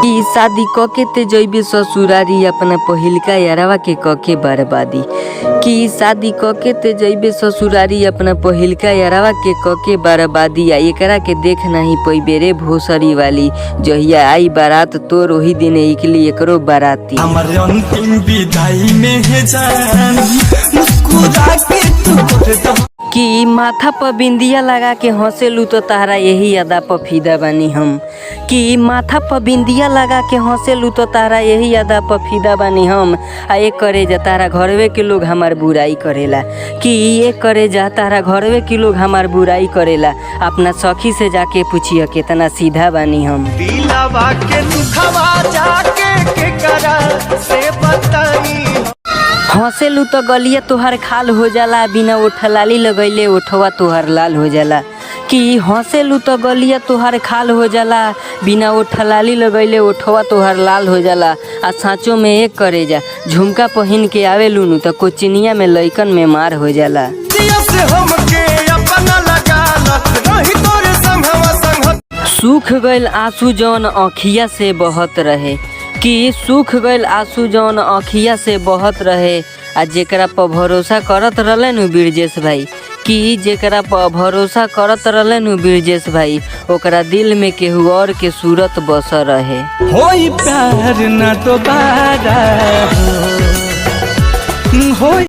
ई शादी कके ते जइबे ससुरारी अपना पहिलका यारवा के कके बर्बादी कि शादी कके ते जइबे ससुरारी अपना पहिलका यारवा के कके बर्बादी आ एकरा के देख नहीं पैबे रे भोसरी वाली जहिया आई बारात तोर ओही दिन इकली एकरो बाराती हमर अंतिम विदाई में है जान मुस्कुरा के तू कर दो कि माथा पर बिंदिया लगा के हंसेलू तो तारा यही अदा पर फिदा बानी हम कि माथा पर बिंदिया लगा के हंसेलू तो तारा यही अदा पर फिदा बानी हम आ ये करे जा तारा घरवे के लोग हमार बुराई करेला कि ये करे जा तारा घरवे के लोग हमार बुराई करेला अपना सखी से जाके पूछिए कितना सीधा बानी हम दिलवा के दुखवा जाके के करा से बताई हंसेलू तो गलिया तोहर खाल हो जाला बिना ओठलाली लगैले ओठवा तोहर लाल हो जाला कि हंसेलू तो गलिया तोहर खाल हो जाला बिना ओठलाली लगैले ओठवा तोहर लाल हो जाला आ साँचो में एक करे जा झुमका पहिन के आवेलू नु तो कोचिनिया में लइकन में मार हो जाला सूख गइल आंसू जौन आँखिया से बहत रहे कि सूख गइल आंसू जौन आँखिया से बहत रहे आ जेकरा पर भरोसा करत रहले नु बिरजेश भाई कि जेकरा पर भरोसा करत रहले नु बिरजेश भाई ओकरा दिल में केहू और के सूरत बस रहे होई प्यार ना दोबारा हो